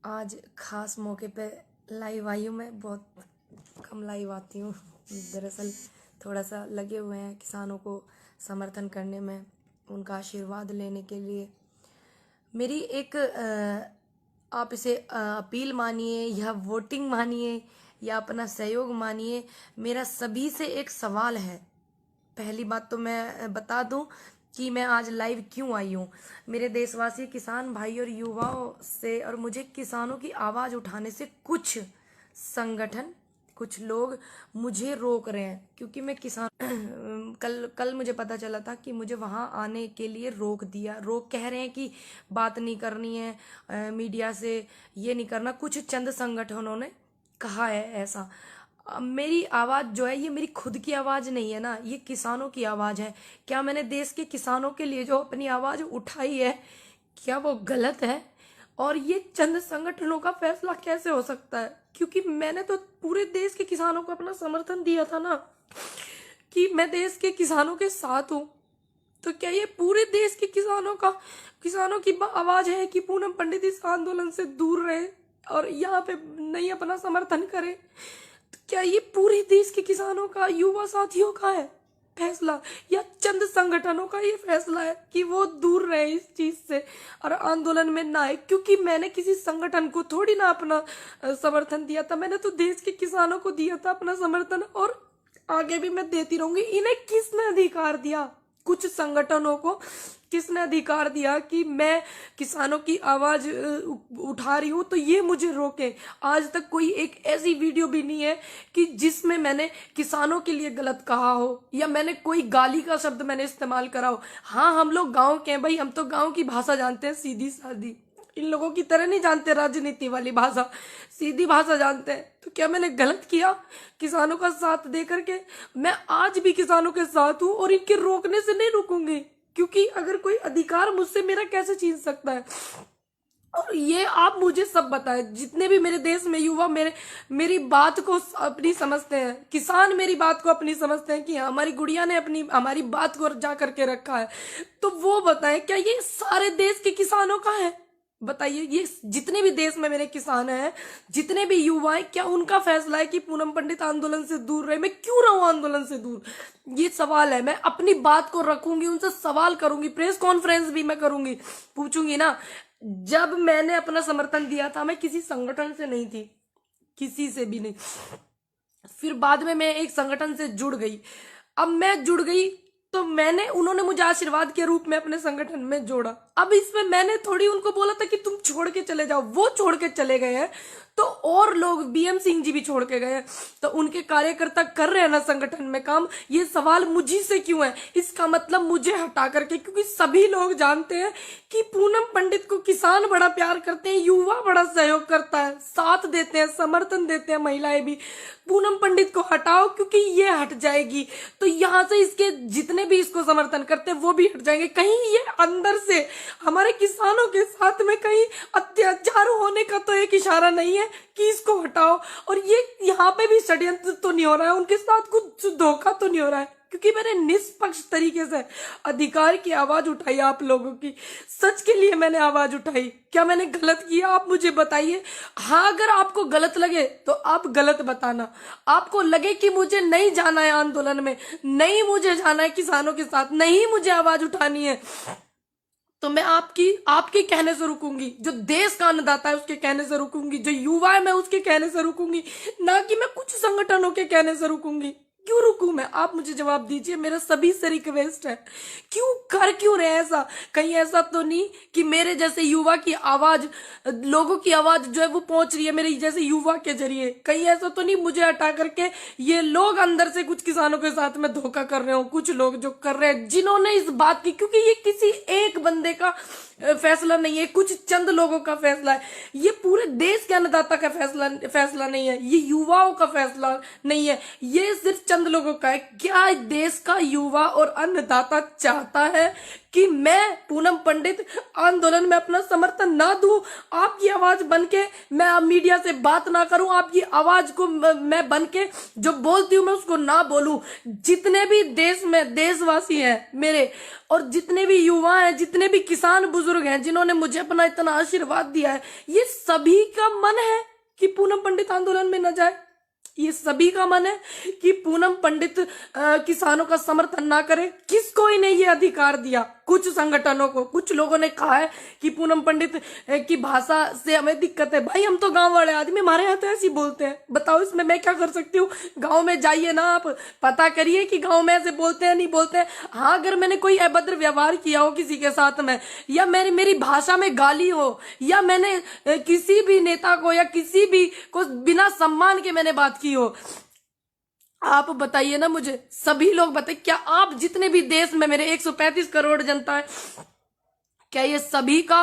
आज खास मौके पे लाइव आई हूँ। मैं बहुत कम लाइव आती हूँ। दरअसल थोड़ा सा लगे हुए हैं किसानों को समर्थन करने में, उनका आशीर्वाद लेने के लिए। मेरी एक आप इसे अपील मानिए या वोटिंग मानिए या अपना सहयोग मानिए, मेरा सभी से एक सवाल है। पहली बात तो मैं बता दूं कि मैं आज लाइव क्यों आई हूँ। मेरे देशवासी किसान भाई और युवाओं से और मुझे किसानों की आवाज़ उठाने से कुछ संगठन, कुछ लोग मुझे रोक रहे हैं, क्योंकि मैं किसान कल मुझे पता चला था कि मुझे वहाँ आने के लिए रोक कह रहे हैं कि बात नहीं करनी है मीडिया से, ये नहीं करना। कुछ चंद संगठनों ने कहा है ऐसा। मेरी आवाज़ जो है ये मेरी खुद की आवाज़ नहीं है ना, ये किसानों की आवाज़ है। क्या मैंने देश के किसानों के लिए जो अपनी आवाज़ उठाई है, क्या वो गलत है? और ये चंद संगठनों का फैसला कैसे हो सकता है? क्योंकि मैंने तो पूरे देश के किसानों को अपना समर्थन दिया था ना, कि मैं देश के किसानों के साथ हूँ। तो क्या ये पूरे देश के किसानों की आवाज है कि पूनम पंडित इस आंदोलन से दूर रहे और यहाँ पे नहीं अपना समर्थन करे? तो क्या ये पूरे देश के किसानों का, युवा साथियों का है फैसला, या चंद संगठनों का ये फैसला है कि वो दूर रहे इस चीज से और आंदोलन में ना आए? क्योंकि मैंने किसी संगठन को थोड़ी ना अपना समर्थन दिया था, मैंने तो देश के किसानों को दिया था अपना समर्थन, और आगे भी मैं देती रहूंगी। इन्हें किसने अधिकार दिया, कुछ संगठनों को किसने अधिकार दिया कि मैं किसानों की आवाज उठा रही हूं तो ये मुझे रोके? आज तक कोई एक ऐसी वीडियो भी नहीं है कि जिसमें मैंने किसानों के लिए गलत कहा हो या मैंने कोई गाली का शब्द मैंने इस्तेमाल करा हो। हाँ, हम लोग गांव के हैं भाई, हम तो गांव की भाषा जानते हैं, सीधी सादी। इन लोगों की तरह नहीं जानते राजनीति वाली भाषा, सीधी भाषा जानते हैं। तो क्या मैंने गलत किया किसानों का साथ दे करके? मैं आज भी किसानों के साथ हूं और इनके रोकने से नहीं रुकूंगी, क्योंकि अगर कोई अधिकार मुझसे मेरा कैसे छीन सकता है? और ये आप मुझे सब बताएं, जितने भी मेरे देश में युवा मेरी बात को अपनी समझते हैं, किसान मेरी बात को अपनी समझते हैं कि हमारी गुड़िया ने अपनी हमारी बात को जा करके रखा है, तो वो बताएं क्या ये सारे देश के किसानों का है? बताइए, ये जितने भी देश में मेरे किसान हैं, जितने भी युवा हैं, क्या उनका फैसला है कि पूनम पंडित आंदोलन से दूर रहे? मैं क्यों रहूं आंदोलन से दूर? ये सवाल है। मैं अपनी बात को रखूंगी, उनसे सवाल करूंगी, प्रेस कॉन्फ्रेंस भी मैं करूंगी, पूछूंगी ना। जब मैंने अपना समर्थन दिया था, मैं किसी संगठन से नहीं थी, किसी से भी नहीं। फिर बाद में मैं एक संगठन से जुड़ गई। अब मैं जुड़ गई तो उन्होंने मुझे आशीर्वाद के रूप में अपने संगठन में जोड़ा। अब इसमें मैंने थोड़ी उनको बोला था कि तुम छोड़ के चले जाओ, वो छोड़ के चले गए हैं। तो और लोग, बीएम सिंह जी भी छोड़ के गए हैं, तो उनके कार्यकर्ता कर रहे हैं ना संगठन में काम। ये सवाल मुझी से क्यों है? इसका मतलब मुझे हटा करके, क्योंकि सभी लोग जानते हैं कि पूनम पंडित को किसान बड़ा प्यार करते हैं, युवा बड़ा सहयोग करता है, साथ देते हैं, समर्थन देते हैं, महिलाएं भी। पूनम पंडित को हटाओ, क्योंकि ये हट जाएगी तो यहाँ से इसके जितने भी इसको समर्थन करते हैं वो भी हट जाएंगे। कहीं ये अंदर से हमारे किसानों के साथ में कहीं अत्याचार होने का तो एक इशारा नहीं है कि इसको हटाओ? और ये यहाँ पे भी षड्यंत्र तो नहीं हो रहा है, उनके साथ कुछ धोखा तो नहीं हो रहा है? क्योंकि मैंने निष्पक्ष तरीके से अधिकार की आवाज उठाई, आप लोगों की सच के लिए मैंने आवाज उठाई। क्या मैंने गलत किया? आप मुझे बताइए। हाँ, अगर आपको गलत लगे तो आप गलत बताना। आपको लगे कि मुझे नहीं जाना है आंदोलन में, नहीं मुझे जाना है किसानों के साथ, नहीं मुझे आवाज उठानी है, तो मैं आपके कहने से रुकूंगी। जो देश का अन्नदाता है उसके कहने से रुकूंगी, जो युवा है मैं उसके कहने से रुकूंगी, ना कि मैं कुछ संगठनों के कहने से रुकूंगी। क्यों रुकूं मैं? आप मुझे जवाब दीजिए। मेरा सभी से रिक्वेस्ट है, क्यों रहे ऐसा? कहीं ऐसा तो नहीं कि मेरे जैसे युवा की आवाज, लोगों की आवाज जो है वो पहुंच रही है मेरे जैसे युवा के जरिए? कहीं ऐसा तो नहीं मुझे हटा करके ये लोग अंदर से कुछ किसानों के साथ में धोखा कर रहे हो? कुछ लोग जो कर रहे हैं, जिन्होंने इस बात की, क्योंकि ये किसी एक बंदे का फैसला नहीं है, कुछ चंद लोगों का फैसला है, ये पूरे देश के अन्नदाता का फैसला नहीं है, ये युवाओं का फैसला नहीं है, ये सिर्फ चंद लोगों का है। क्या देश का युवा और अन्नदाता चाहता है कि मैं पूनम पंडित आंदोलन में अपना समर्थन ना दूं, आपकी आवाज बनके मैं अब मीडिया से बात ना करूं, आपकी आवाज को मैं बनके जो बोलती हूं मैं उसको ना बोलूं? जितने भी देश में देशवासी हैं मेरे, और जितने भी युवा हैं, जितने भी किसान बुजुर्ग हैं जिन्होंने मुझे अपना इतना आशीर्वाद दिया है, ये सभी का मन है कि पूनम पंडित आंदोलन में न जाए। ये सभी का मन है कि पूनम पंडित किसानों का समर्थन ना करे। किसको इन्हें ये अधिकार दिया? कुछ संगठनों को। कुछ लोगों ने कहा है कि पूनम पंडित की भाषा से हमें दिक्कत है। भाई हम तो गांव वाले आदमी, हमारे यहाँ तो ऐसे ही बोलते हैं। बताओ इसमें मैं क्या कर सकती हूँ? गांव में जाइए ना, आप पता करिए कि गांव में ऐसे बोलते हैं नहीं बोलते हैं। हाँ, अगर मैंने कोई अभद्र व्यवहार किया हो किसी के साथ में, या मेरी भाषा में गाली हो, या मैंने किसी भी नेता को या किसी भी को बिना सम्मान के मैंने बात की हो, आप बताइए ना मुझे। सभी लोग बताइए, क्या आप जितने भी देश में मेरे 135 करोड़ जनता है, क्या ये सभी का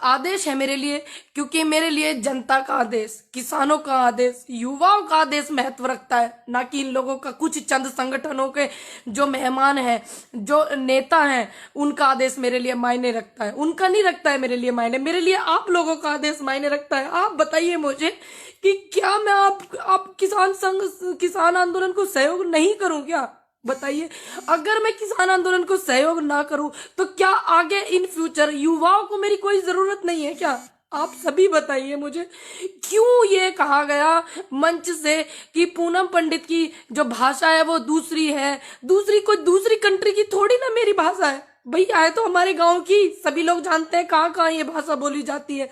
आदेश है मेरे लिए? क्योंकि मेरे लिए जनता का आदेश, किसानों का आदेश, युवाओं का आदेश महत्व रखता है, ना कि इन लोगों का कुछ चंद संगठनों के जो मेहमान हैं, जो नेता हैं, उनका आदेश मेरे लिए मायने रखता है। उनका नहीं रखता है मेरे लिए मायने, मेरे लिए आप लोगों का आदेश मायने रखता है। आप बताइए मुझे कि क्या मैं आप किसान आंदोलन को सहयोग नहीं करूं क्या? बताइए, अगर मैं किसान आंदोलन को सहयोग ना करूं तो क्या आगे इन फ्यूचर युवाओं को मेरी कोई जरूरत नहीं है क्या? आप सभी बताइए मुझे, क्यों ये कहा गया मंच से कि पूनम पंडित की जो भाषा है वो दूसरी है? कोई दूसरी कंट्री की थोड़ी ना मेरी भाषा है। भाई आए तो हमारे गांव की, सभी लोग जानते हैं कहाँ कहाँ ये भाषा बोली जाती है।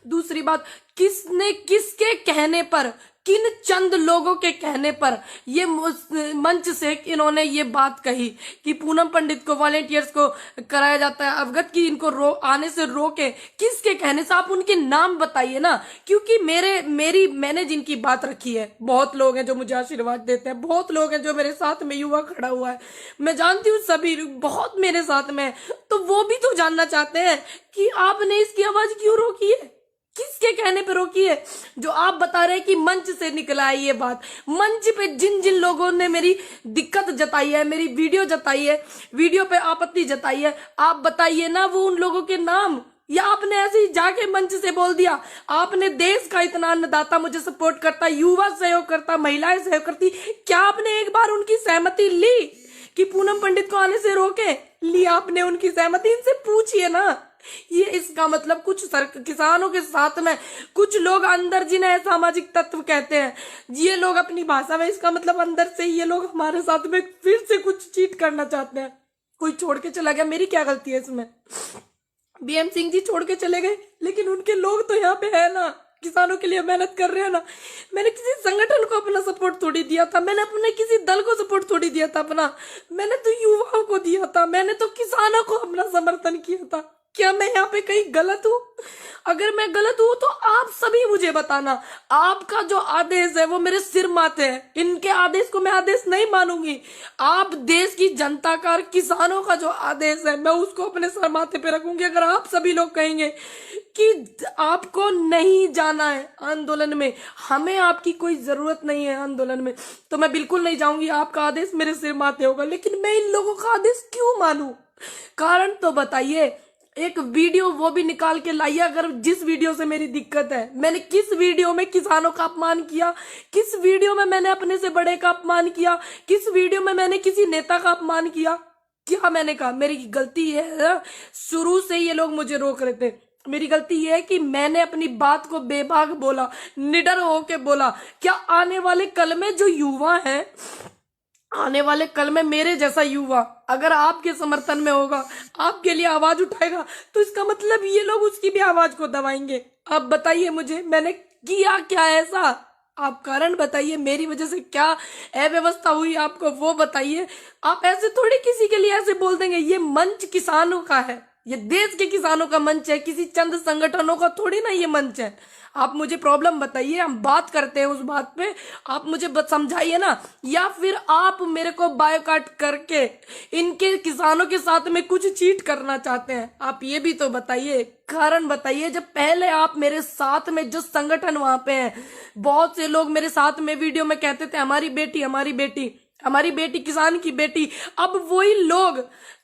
दूसरी बात, किसने किसके कहने पर, किन चंद लोगों के कहने पर ये मंच से इन्होंने ये बात कही कि पूनम पंडित को, वॉलेंटियर्स को कराया जाता है अवगत की इनको आने से रोके? किसके कहने से? आप उनके नाम बताइए ना। क्योंकि मैंने जिनकी बात रखी है, बहुत लोग हैं जो मुझे आशीर्वाद देते हैं, बहुत लोग हैं जो मेरे साथ में युवा खड़ा हुआ है, मैं जानती हूँ सभी बहुत मेरे साथ में, तो वो भी तो जानना चाहते हैं कि आपने इसकी आवाज क्यों रोकी है, किसके कहने पे रोकी है? जो आप बता रहे हैं कि मंच से निकला है ये बात, मंच पे जिन जिन लोगों ने मेरी दिक्कत जताई है, मेरी वीडियो जताई है, वीडियो पे आपत्ति जताई है, आप बताइए ना वो उन लोगों के नाम। या आपने ऐसे ही जाके मंच से बोल दिया? आपने देश का इतना अन्नदाता मुझे सपोर्ट करता, युवा सहयोग करता, महिलाएं सहयोग करती, क्या आपने एक बार उनकी सहमति ली कि पूनम पंडित को आने से रोके? लिया आपने उनकी सहमति? इनसे पूछिए ना। ये इसका मतलब कुछ किसानों के साथ में कुछ लोग अंदर, जिन्हें सामाजिक तत्व कहते हैं, ये लोग अपनी भाषा में, इसका मतलब अंदर से ये लोग हमारे साथ में फिर से कुछ चीट करना चाहते हैं। कोई छोड़ के चला गया, मेरी क्या गलती है इसमें? बीएम सिंह जी छोड़ के चले गए, लेकिन उनके लोग तो यहाँ पे है ना, किसानों के लिए मेहनत कर रहे हैं ना। मैंने किसी संगठन को अपना सपोर्ट थोड़ी दिया था, मैंने अपने किसी दल को सपोर्ट थोड़ी दिया था अपना, मैंने तो युवाओं को दिया था, मैंने तो किसानों को अपना समर्थन किया था। क्या मैं यहाँ पे कहीं गलत हूँ? अगर मैं गलत हूँ तो आप सभी मुझे बताना। आपका जो आदेश है वो मेरे सिर माथे है, इनके आदेश को मैं आदेश नहीं मानूंगी। आप देश की जनता का, किसानों का जो आदेश है मैं उसको अपने सर माथे पे रखूंगी। अगर आप सभी लोग कहेंगे कि आपको नहीं जाना है आंदोलन में, हमें आपकी कोई जरूरत नहीं है आंदोलन में, तो मैं बिल्कुल नहीं जाऊंगी। आपका आदेश मेरे सिर माथे होगा, लेकिन मैं इन लोगों का आदेश क्यों मानूं? कारण तो बताइए। एक वीडियो वो भी निकाल के लाइए, अगर जिस वीडियो से मेरी दिक्कत है। मैंने किस वीडियो में किसानों का अपमान किया? किस वीडियो में मैंने अपने से बड़े का अपमान किया? किस वीडियो में मैंने किसी नेता का अपमान किया? क्या मैंने कहा? मेरी गलती है, शुरू से ये लोग मुझे रोक रहे थे। मेरी गलती ये है कि मैंने अपनी बात को बेबाक बोला, निडर होके बोला। क्या आने वाले कल में जो युवा है, आने वाले कल में मेरे जैसा युवा अगर आपके समर्थन में होगा, आपके लिए आवाज उठाएगा, तो इसका मतलब ये लोग उसकी भी आवाज को दबाएंगे। आप बताइए मुझे, मैंने किया क्या ऐसा? आप कारण बताइए, मेरी वजह से क्या अव्यवस्था हुई आपको वो बताइए। आप ऐसे थोड़ी किसी के लिए ऐसे बोल देंगे। ये मंच किसानों का है, ये देश के किसानों का मंच है, किसी चंद संगठनों का थोड़ी ना ये मंच है। आप मुझे प्रॉब्लम बताइए, हम बात करते हैं उस बात पे, आप मुझे समझाइए ना। या फिर आप मेरे को बायकॉट करके इनके किसानों के साथ में कुछ चीट करना चाहते हैं, आप ये भी तो बताइए, कारण बताइए। जब पहले आप मेरे साथ में जो संगठन वहां पे हैं, बहुत से लोग मेरे साथ में वीडियो में कहते थे हमारी बेटी हमारी बेटी हमारी बेटी किसान की बेटी, अब वही लोग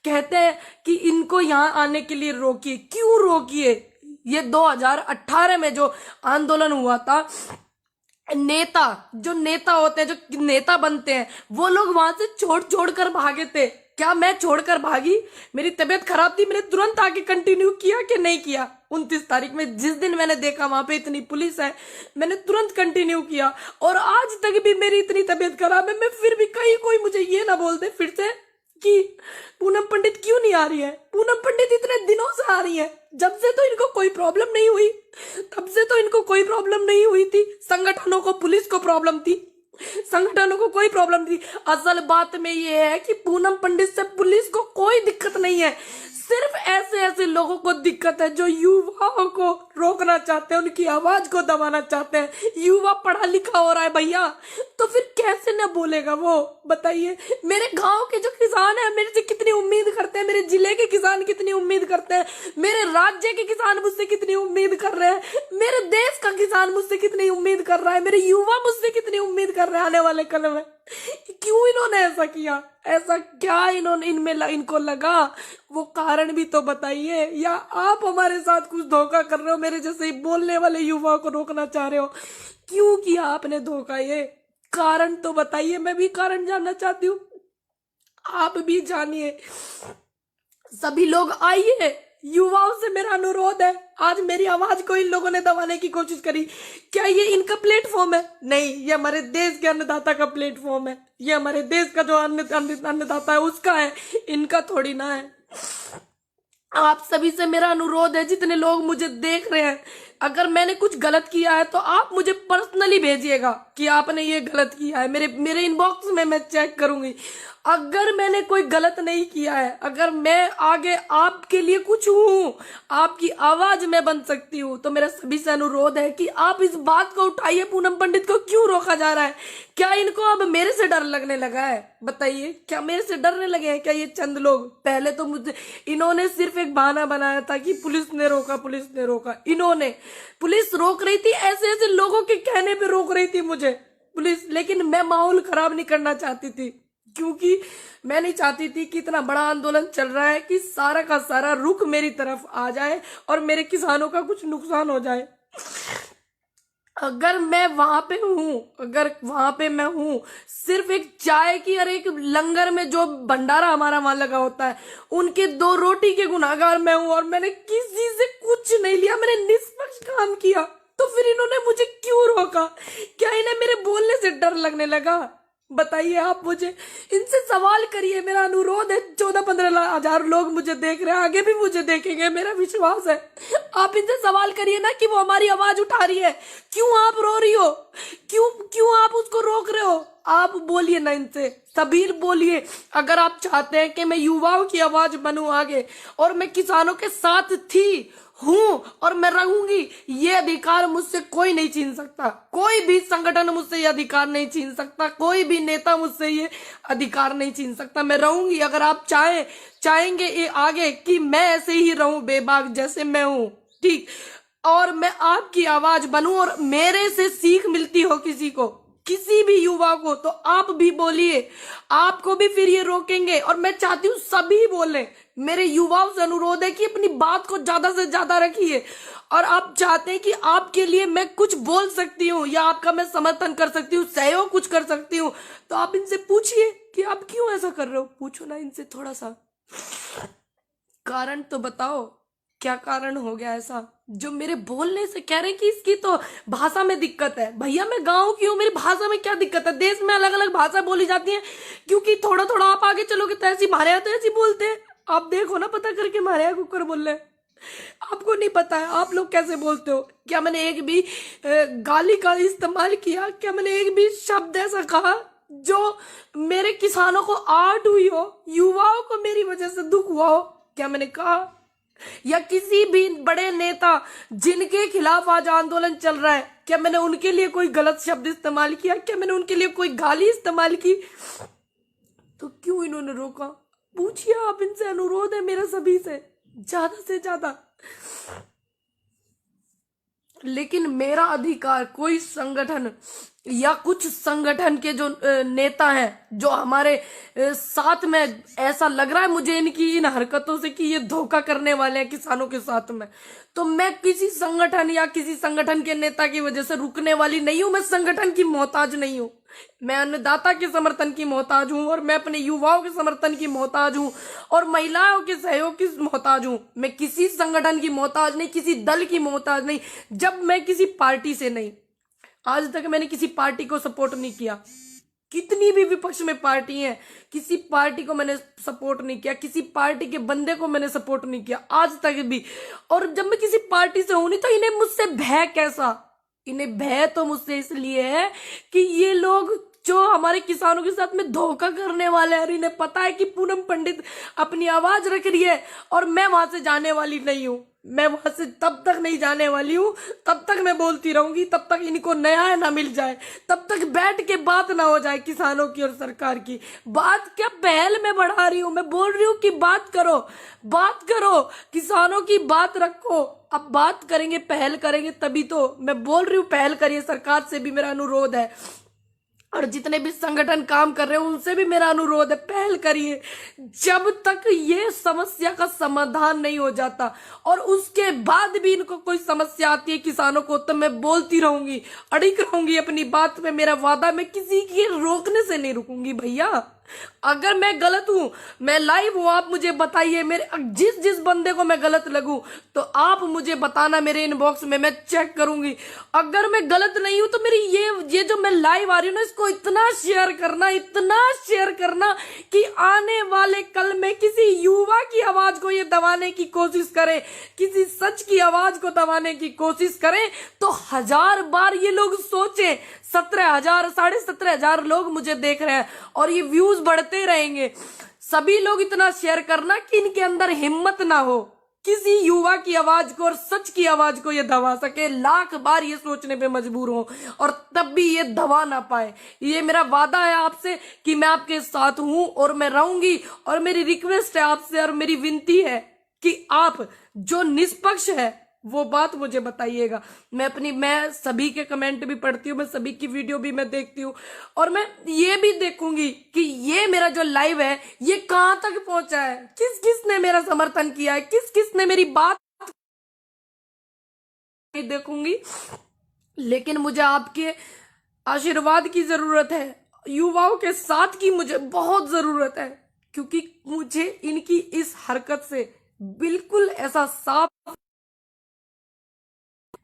कहते हैं कि इनको यहाँ आने के लिए रोकिए। क्यों रोकिए? ये 2018 में जो आंदोलन हुआ था, नेता जो नेता होते हैं, जो नेता बनते हैं, वो लोग वहां से छोड़ कर भागे थे। क्या मैं छोड़कर भागी? मेरी तबीयत खराब थी, मैंने तुरंत आके कंटिन्यू किया कि नहीं किया? 29 तारीख में जिस दिन मैंने देखा वहां पे इतनी पुलिस है, मैंने तुरंत कंटिन्यू किया। और आज तक भी मेरी इतनी तबीयत खराब है, मैं फिर भी कहीं कोई मुझे ये ना बोल दे फिर से कि पूनम पंडित क्यों नहीं आ रही है। पूनम पंडित इतने दिनों से आ रही है, जब से तो इनको कोई प्रॉब्लम नहीं हुई, तब से तो इनको कोई प्रॉब्लम नहीं हुई थी। संगठनों को, पुलिस को प्रॉब्लम थी, संगठनों को कोई प्रॉब्लम थी। असल बात में ये है कि पूनम पंडित से पुलिस को कोई दिक्कत नहीं है, सिर्फ ऐसे ऐसे लोगों को दिक्कत है जो युवाओं को रोकना चाहते हैं, उनकी आवाज को दबाना चाहते हैं। युवा पढ़ा लिखा हो रहा है भैया, तो फिर कैसे न बोलेगा वो, बताइए। मेरे गांव के जो किसान है मेरे से कितनी उम्मीद करते हैं, मेरे जिले के किसान कितनी उम्मीद करते हैं, मेरे राज्य के किसान मुझसे कितनी उम्मीद कर रहे हैं, मेरे देश का किसान मुझसे कितनी उम्मीद कर रहा है, मेरे युवा मुझसे कितनी उम्मीद कर रहे हैं आने वाले कल में। क्यों इन्होंने ऐसा किया? ऐसा क्या इन्होंने इनको लगा? वो कारण भी तो बताइए। या आप हमारे साथ कुछ धोखा कर रहे हो, मेरे जैसे ही बोलने वाले युवाओं को रोकना चाह रहे हो? क्यों किया आपने धोखा? ये कारण तो बताइए, मैं भी कारण जानना चाहती हूँ, आप भी जानिए। सभी लोग आइए, युवाओं से मेरा अनुरोध है। आज मेरी आवाज को इन लोगों ने दबाने की कोशिश करी, क्या ये इनका प्लेटफॉर्म है? नहीं, ये हमारे देश के अन्नदाता का प्लेटफॉर्म है, ये हमारे देश का जो अन्नदाता है उसका है, इनका थोड़ी ना है। आप सभी से मेरा अनुरोध है, जितने लोग मुझे देख रहे हैं, अगर मैंने कुछ गलत किया है तो आप मुझे पर्सनली भेजिएगा कि आपने ये गलत किया है। मेरे इनबॉक्स में मैं चेक करूंगी। अगर मैंने कोई गलत नहीं किया है, अगर मैं आगे आपके लिए कुछ हूं, आपकी आवाज में बन सकती हूं, तो मेरा सभी से अनुरोध है कि आप इस बात को उठाइए। पूनम पंडित को क्यों रोका जा रहा है? क्या इनको अब मेरे से डर लगने लगा है? बताइए, क्या मेरे से डरने लगे हैं क्या ये चंद लोग? पहले तो मुझे इन्होंने सिर्फ एक बहाना बनाया था कि पुलिस ने रोका, पुलिस ने रोका। इन्होंने, पुलिस रोक रही थी, ऐसे ऐसे लोगों के कहने पे रोक रही थी मुझे पुलिस, लेकिन मैं माहौल खराब नहीं करना चाहती थी, क्योंकि मैं नहीं चाहती थी कि इतना बड़ा आंदोलन चल रहा है कि सारा का सारा रुख मेरी तरफ आ जाए और मेरे किसानों का कुछ नुकसान हो जाए। अगर मैं वहां पे हूं, अगर वहां पे मैं हूं सिर्फ एक चाय की और एक लंगर में जो भंडारा हमारा वहां लगा होता है, उनके 2 रोटी के गुनाहगार मैं हूं, और मैंने किसी से कुछ नहीं लिया, मैंने निष्पक्ष काम किया, तो फिर इन्होंने मुझे क्यों रोका? क्या इन्हें मेरे बोलने से डर लगने लगा? बताइए आप मुझे, इनसे सवाल करिए, मेरा अनुरोध है। 14-15 हजार लोग मुझे देख रहे हैं, आगे भी मुझे देखेंगे, मेरा विश्वास है। आप इनसे सवाल करिए ना कि वो हमारी आवाज उठा रही है, क्यों आप रो रही हो, क्यों क्यों आप उसको रोक रहे हो? आप बोलिए ना इनसे, सबीर बोलिए। अगर आप चाहते हैं कि मैं युवाओं की आवाज बनूं आगे, और मैं किसानों के साथ थी, हूं और मैं रहूंगी, ये अधिकार मुझसे कोई नहीं छीन सकता, कोई भी संगठन मुझसे ये अधिकार नहीं छीन सकता, कोई भी नेता मुझसे ये अधिकार नहीं छीन सकता। मैं रहूंगी। अगर आप चाहेंगे ये आगे कि मैं ऐसे ही रहूं बेबाक जैसे मैं हूं, ठीक, और मैं आपकी आवाज बनूं और मेरे से सीख मिलती हो किसी को, किसी भी युवा को, तो आप भी बोलिए, आपको भी फिर ये रोकेंगे। और मैं चाहती हूँ सभी बोले, मेरे युवाओं से अनुरोध है कि अपनी बात को ज्यादा से ज्यादा रखिए। और आप चाहते हैं कि आपके लिए मैं कुछ बोल सकती हूँ या आपका मैं समर्थन कर सकती हूँ, सहयोग कुछ कर सकती हूँ, तो आप इनसे पूछिए कि आप क्यों ऐसा कर रहे हो। पूछो ना इनसे, थोड़ा सा कारण तो बताओ, क्या कारण हो गया ऐसा जो मेरे बोलने से कह रहे कि इसकी तो भाषा में दिक्कत है? भैया मैं गांव की हूँ, मेरी भाषा में क्या दिक्कत है? देश में अलग अलग भाषा बोली जाती है, क्योंकि थोड़ा थोड़ा आप आगे चलोगे तो ऐसी, हमारे यहाँ तो ऐसी बोलते हैं। आप देखो ना, पता करके, हमारे यहाँ कुकर बोल रहे हैं। आपको नहीं पता है आप लोग कैसे बोलते हो? क्या मैंने एक भी गाली का इस्तेमाल किया? क्या मैंने एक भी शब्द ऐसा कहा जो मेरे किसानों को आहट हुई हो, युवाओं को मेरी वजह से दुख हुआ हो? क्या मैंने कहा? या किसी भी बड़े नेता जिनके खिलाफ आज आंदोलन चल रहा है, क्या मैंने उनके लिए कोई गलत शब्द इस्तेमाल किया? क्या मैंने उनके लिए कोई गाली इस्तेमाल की? तो क्यों इन्होंने रोका? पूछिए आप इनसे, अनुरोध है मेरा सभी से ज्यादा। लेकिन मेरा अधिकार कोई संगठन या कुछ संगठन के जो नेता हैं, जो हमारे साथ में, ऐसा लग रहा है मुझे इनकी इन हरकतों से कि ये धोखा करने वाले हैं किसानों के साथ में, तो मैं किसी संगठन या किसी संगठन के नेता की वजह से रुकने वाली नहीं हूं। मैं संगठन की मोहताज नहीं हूं, मैं अन्नदाता के समर्थन की मोहताज हूं, और मैं अपने युवाओं के समर्थन की मोहताज हूं, और महिलाओं के सहयोग की मोहताज हूं। मैं किसी संगठन की मोहताज नहीं, किसी दल की मोहताज नहीं। जब मैं किसी पार्टी से नहीं, आज तक मैंने किसी पार्टी को सपोर्ट नहीं किया। कितनी भी विपक्ष में पार्टी है, किसी पार्टी को मैंने सपोर्ट नहीं किया, किसी पार्टी के बंदे को मैंने सपोर्ट नहीं किया आज तक भी। और जब मैं किसी पार्टी से हूं नहीं, तो इन्हें मुझसे भय कैसा? इन्हें भय तो मुझसे इसलिए है कि ये लोग जो हमारे किसानों के साथ में धोखा करने वाले हैं, इन्हें पता है कि पूनम पंडित अपनी आवाज रख रही है और मैं वहां से जाने वाली नहीं हूं। मैं वहां से तब तक नहीं जाने वाली हूं, तब तक मैं बोलती रहूंगी, तब तक इनको न्याय ना मिल जाए, तब तक बैठ के बात ना हो जाए किसानों की और सरकार की। बात क्या पहल में बढ़ा रही हूं, मैं बोल रही हूं कि बात करो, बात करो, किसानों की बात रखो। अब बात करेंगे, पहल करेंगे, तभी तो मैं बोल रही हूं पहल करिए। सरकार से भी मेरा अनुरोध है, और जितने भी संगठन काम कर रहे हैं उनसे भी मेरा अनुरोध है, पहल करिए। जब तक ये समस्या का समाधान नहीं हो जाता और उसके बाद भी इनको कोई समस्या आती है किसानों को, तो मैं बोलती रहूंगी, अड़िग रहूंगी अपनी बात में। मेरा वादा, मैं किसी के रोकने से नहीं रुकूंगी भैया। अगर मैं गलत हूं, मैं लाइव हूं, आप मुझे बताइए। मेरे जिस जिस बंदे को मैं गलत लगूं तो आप मुझे बताना मेरे इनबॉक्स में, मैं चेक करूंगी। अगर मैं गलत नहीं हूं तो मेरी ये जो मैं लाइव आ रही हूं ना, इसको इतना शेयर करना, इतना शेयर करना कि आने वाले कल में किसी युवा की आवाज को ये दबाने की कोशिश करे, किसी सच की आवाज को दबाने की कोशिश करे, तो 1000 बार ये लोग सोचे। 17,000 17,500 लोग मुझे देख रहे हैं और ये व्यूज बढ़ते रहेंगे। सभी लोग इतना शेयर करना कि इनके अंदर हिम्मत ना हो किसी युवा की आवाज को और सच की आवाज को ये दबा सके। लाख बार ये सोचने पे मजबूर हो और तब भी ये दबा ना पाए। ये मेरा वादा है आपसे कि मैं आपके साथ हूं और मैं रहूंगी। और मेरी रिक्वेस्ट है आपसे और मेरी विनती है कि आप जो निष्पक्ष है वो बात मुझे बताइएगा। मैं सभी के कमेंट भी पढ़ती हूँ, मैं सभी की वीडियो भी मैं देखती हूँ, और मैं ये भी देखूंगी कि ये मेरा जो लाइव है ये कहां तक पहुंचा है, किस किस ने मेरा समर्थन किया है, किस किस ने मेरी बात देखूंगी। लेकिन मुझे आपके आशीर्वाद की जरूरत है, युवाओं के साथ की मुझे बहुत जरूरत है, क्योंकि मुझे इनकी इस हरकत से बिल्कुल ऐसा साफ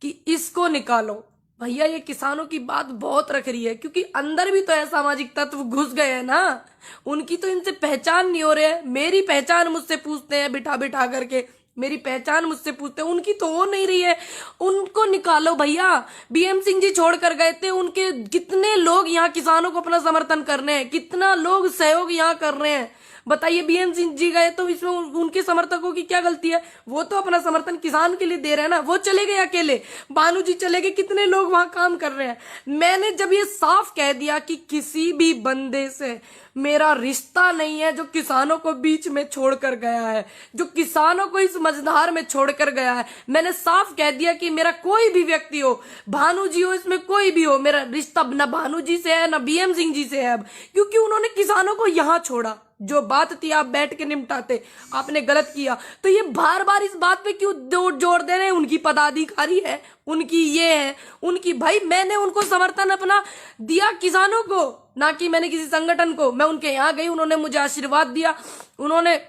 कि इसको निकालो भैया। ये किसानों की बात बहुत रख रही है, क्योंकि अंदर भी तो असामाजिक तत्व घुस गए हैं ना, उनकी तो इनसे पहचान नहीं हो रही है। मेरी पहचान मुझसे पूछते हैं बिठा बिठा करके, मेरी पहचान मुझसे पूछते हैं, उनकी तो हो नहीं रही है। उनको निकालो भैया। बीएम सिंह जी छोड़कर गए थे, उनके कितने लोग यहाँ किसानों को अपना समर्थन कर रहे हैं, कितना लोग सहयोग यहाँ कर रहे हैं। बताइए, बीएम सिंह जी गए तो इसमें उनके समर्थकों की क्या गलती है? वो तो अपना समर्थन किसान के लिए दे रहे हैं ना। वो चले गए अकेले, बानू जी चले गए, कितने लोग वहां काम कर रहे हैं। मैंने जब ये साफ कह दिया कि किसी भी बंदे से मेरा रिश्ता नहीं है जो किसानों को बीच में छोड़कर गया है, जो किसानों को इस मझधार में छोड़कर गया है, मैंने साफ कह दिया कि मेरा कोई भी व्यक्ति हो, भानु जी हो, इसमें कोई भी हो, मेरा रिश्ता न भानु जी से है न बीएम सिंह जी से है अब, क्योंकि उन्होंने किसानों को यहां छोड़ा। जो बात थी आप बैठ के निपटाते, आपने गलत किया। तो ये बार बार इस बात पे क्यों जोर दे रहे हैं? उनकी पदाधिकारी है, उनकी ये है, उनकी, भाई मैंने उनको समर्थन अपना दिया किसानों को, ना कि मैंने किसी संगठन को। मैं उनके यहाँ गई, उन्होंने मुझे आशीर्वाद दिया, उन्होंने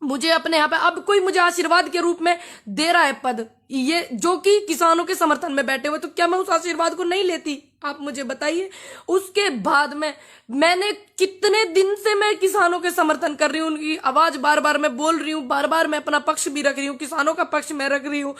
मुझे अपने यहाँ पे, अब कोई मुझे आशीर्वाद के रूप में दे रहा है पद, ये जो कि किसानों के समर्थन में बैठे हुए, तो क्या मैं उस आशीर्वाद को नहीं लेती? आप मुझे बताइए। उसके बाद मैंने कितने दिन से मैं किसानों के समर्थन कर रही हूँ, उनकी आवाज बार बार मैं बोल रही हूँ, बार बार मैं अपना पक्ष भी रख रही हूँ, किसानों का पक्ष मैं रख रही हूँ।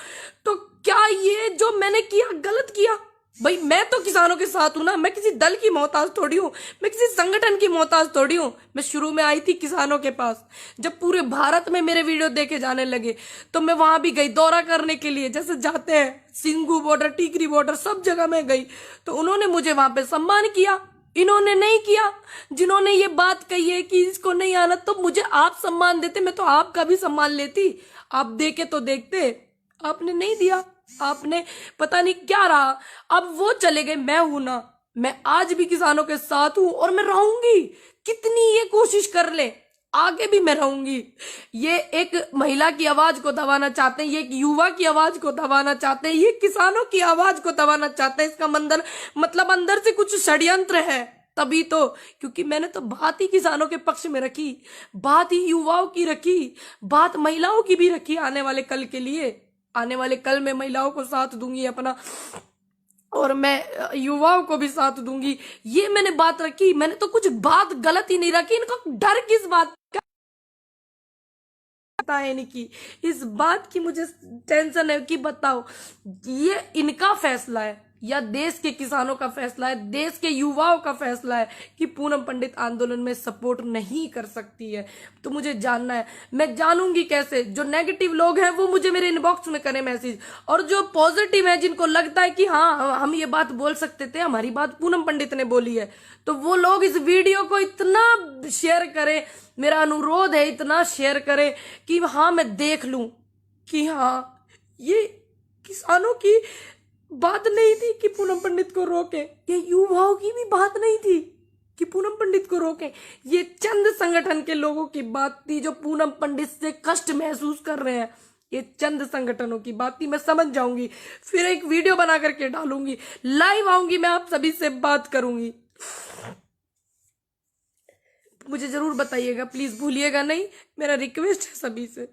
तो क्या ये जो मैंने किया गलत किया? भाई मैं तो किसानों के साथ हूं ना, मैं किसी दल की मोहताज थोड़ी हूं, मैं किसी संगठन की मोहताज थोड़ी हूं। मैं शुरू में आई थी किसानों के पास, जब पूरे भारत में मेरे वीडियो देखे जाने लगे तो मैं वहां भी गई दौरा करने के लिए, जैसे जाते हैं सिंगू बॉर्डर, टीकरी बॉर्डर, सब जगह मैं गई। तो उन्होंने मुझे वहां पे सम्मान किया, इन्होंने नहीं किया। जिन्होंने ये बात कही है कि इसको नहीं आना, तो मुझे आप सम्मान देते, मैं तो आपका भी सम्मान लेती। आप देके तो देखते, आपने नहीं दिया, आपने पता नहीं क्या रहा। अब वो चले गए, मैं हूं ना, मैं आज भी किसानों के साथ हूं और मैं रहूंगी। कितनी ये कोशिश कर ले, आगे भी मैं रहूंगी। ये एक महिला की आवाज को दबाना चाहते हैं, ये एक युवा की आवाज को दबाना चाहते हैं, ये किसानों की आवाज को दबाना चाहते हैं। इसका मतलब अंदर से कुछ षड्यंत्र है। तभी तो, क्योंकि मैंने तो बात ही किसानों के पक्ष में रखी, बात ही युवाओं की रखी, बात महिलाओं की भी रखी। आने वाले कल के लिए, आने वाले कल में महिलाओं को साथ दूंगी अपना, और मैं युवाओं को भी साथ दूंगी। ये मैंने बात रखी, मैंने तो कुछ बात गलत ही नहीं रखी। इनको डर किस बात का है नहीं की, इस बात की मुझे टेंशन है कि बताओ ये इनका फैसला है या देश के किसानों का फैसला है, देश के युवाओं का फैसला है कि पूनम पंडित आंदोलन में सपोर्ट नहीं कर सकती है। तो मुझे जानना है, मैं जानूंगी कैसे? जो नेगेटिव लोग हैं वो मुझे मेरे इनबॉक्स में करें मैसेज, और जो पॉजिटिव है, जिनको लगता है कि हाँ हम ये बात बोल सकते थे, हमारी बात पूनम पंडित ने बोली है, तो वो लोग इस वीडियो को इतना शेयर करें, मेरा अनुरोध है इतना शेयर करें कि हाँ मैं देख लूं कि हाँ ये किसानों की बात नहीं थी कि पूनम पंडित को रोके, ये युवाओं की भी बात नहीं थी कि पूनम पंडित को रोके, ये चंद संगठन के लोगों की बात थी जो पूनम पंडित से कष्ट महसूस कर रहे हैं। ये चंद संगठनों की बात थी। मैं समझ जाऊंगी, फिर एक वीडियो बना करके डालूंगी, लाइव आऊंगी, मैं आप सभी से बात करूंगी। मुझे जरूर बताइएगा, प्लीज भूलिएगा नहीं, मेरा रिक्वेस्ट है सभी से।